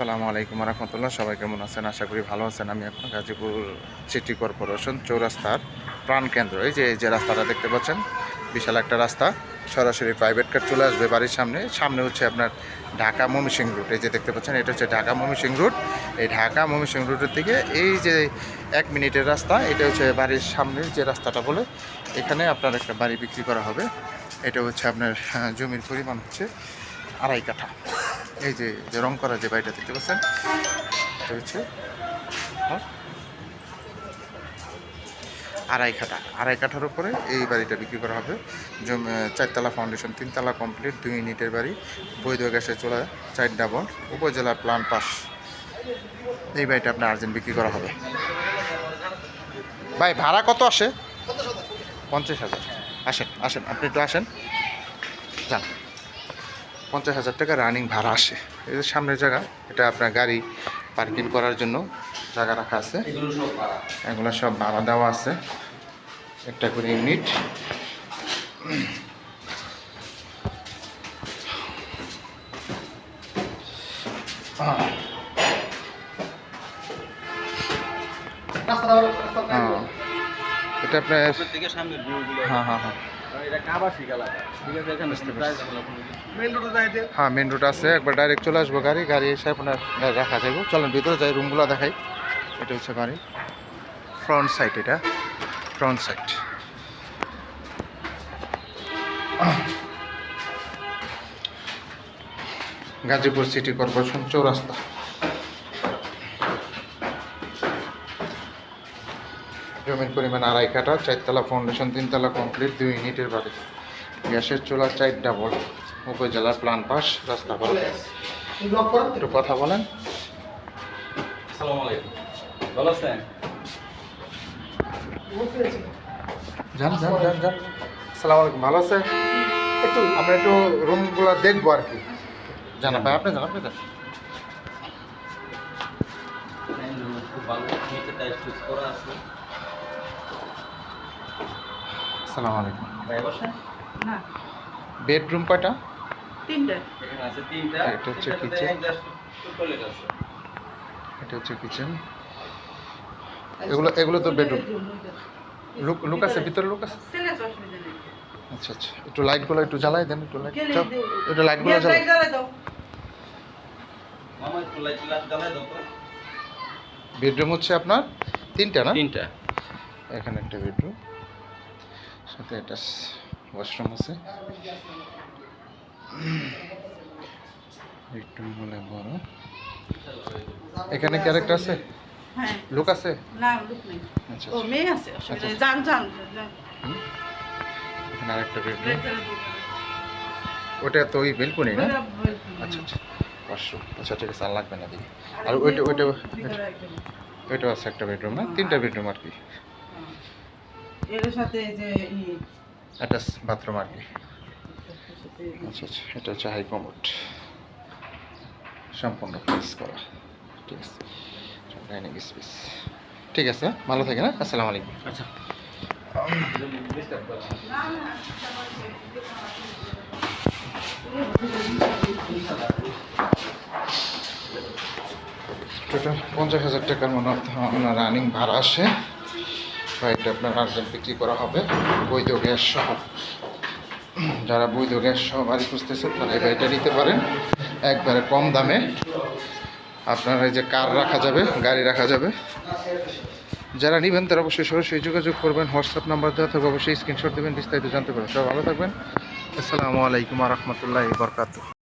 আসসালামু আলাইকুম রহমতুল্লাহ। সবাই কেমন আছেন? আশা করি ভালো আছেন। আমি এখন গাজীপুর সিটি কর্পোরেশন চৌরাস্তার প্রাণকেন্দ্র। এই যে রাস্তাটা দেখতে পাচ্ছেন, বিশাল একটা রাস্তা, সরাসরি প্রাইভেট কার চলে আসবে বাড়ির সামনে। সামনে হচ্ছে আপনার ঢাকা ময়মনসিংহ রুট। এই যে দেখতে পাচ্ছেন, এটা হচ্ছে ঢাকা ময়মনসিংহ রুট। এই ঢাকা ময়মনসিংহ রুটের দিকে এই যে 1 মিনিটের রাস্তা, এটা হচ্ছে বাড়ির সামনের যে রাস্তাটা বলে, এখানে আপনার একটা বাড়ি বিক্রি করা হবে। এটা হচ্ছে আপনার জমির পরিমাণ হচ্ছে 2.5 কাঠা। এই যে রং করা যে বাড়িটা দেখতে পাচ্ছেন, এটা হচ্ছে 2.5 কাঠার উপরে এই বাড়িটা বিক্রি করা হবে। 4 তলা ফাউন্ডেশন, 3 তলা কমপ্লিট, 2 ইউনিটের বাড়ি, বৈধ গ্যাসের চুলা, 4 ডাবল, উপজেলা প্ল্যান পাস। এই বাড়িটা আপনার আর্জেন্ট বিক্রি করা হবে। ভাই ভাড়া কত আসে? 50,000। আসেন আপনি একটু আসেন, যান। 50,000 টাকা রানিং ভাড়া আসে। এই যে সামনের জায়গা, এটা আপনার গাড়ি পার্কিং করার জন্য জায়গা রাখা আছে। এগুলো সব ভাড়া দেওয়া আছে, একটা করে ইউনিট। এটা আপনার হ্যাঁ মেন রোড আছে, একবার ডাইরেক্ট চলে আসবো গাড়ি এসে আপনার রাখা যাবে। চলেন ভিতরে যাই, রুমগুলো দেখাই। এটা হচ্ছে বাড়ি ফ্রন্ট সাইড, এটা front side. Gazipur city corporation চৌরাস্তা। জমির পরিমাণ 2.5 কাঠা, 4 তলা ফাউন্ডেশন, 3 তলা কমপ্লিট, 2 ইউনিটের বাড়ি, গ্যাসের চুলা, 4 ডাবল, উপজেলার প্ল্যান পাস, রাস্তা ভালো। একটু কথা বলেন। যান। আসসালামু আলাইকুম, ভালো আছেন? আমরা একটু রুমগুলো দেখবো আর কি। জানা ভাই, আপনি যান। আসসালামু আলাইকুম। বেডরুম কয়টা? 3টা। এটা হচ্ছে কিচেন, এটা হচ্ছে কিচেন। এগুলো তো বেডরুম। লোক আছে ভিতরে, লোক আছে? আচ্ছা, একটু লাইটগুলো একটু জ্বালাই দেন, একটু লাইটগুলো জ্বালাই। বেডরুম হচ্ছে আপনার 3টা না? 3টা। এখানে একটা বেডরুম, সাথে একটা ওয়াশরুম আছে। বেডরুম বলে বড়। এখানে ক্যারেক্টার আছে? হ্যাঁ। লোক আছে? না, লোক নেই। আচ্ছা, ও মেয়ে আছে, অসুবিধা নেই। যান। এখানে আরেকটা বেডরুম। ওটা তো ওই বেলকনি না? আচ্ছা, ওয়াশরুম। আচ্ছা ঠিক আছে, আর লাগবে না দিকে। আর ওইটা আছে একটা বেডরুম না? 3টা বেডরুম আর কি। এর সাথে যে অ্যাটাচ বাথরুম আর কি। আচ্ছা, এটা হচ্ছে হাই কমোড, সম্পূর্ণ ফিক্স করা। ঠিক আছে, ডাইনিং স্পেস। ঠিক আছে, ভালো থাকেন। আসসালামু আলাইকুম। আচ্ছা, টোটাল 50,000 টাকার মনে আপনার রানিং ভাড়া আসে। বাড়িটা আপনার আর্জেন্ট বিক্রি করা হবে, বৈধ গ্যাস সহ। যারা বৈধ গ্যাস সহ বাড়ি খুঁজতেছেন তারা এই বাড়িটা নিতে পারেন একবারে কম দামে। আপনার এই যে কার রাখা যাবে, গাড়ি রাখা যাবে। যারা নেবেন তারা অবশ্যই সরাসরি যোগাযোগ করবেন। হোয়াটসঅ্যাপ নাম্বার দেওয়া থাকবে, অবশ্যই স্ক্রিনশট দেবেন, বিস্তারিত জানতে পারবেন। সবাই ভালো থাকবেন। আসসালামু আলাইকুম রহমতুল্লাহি বরকাতুহু।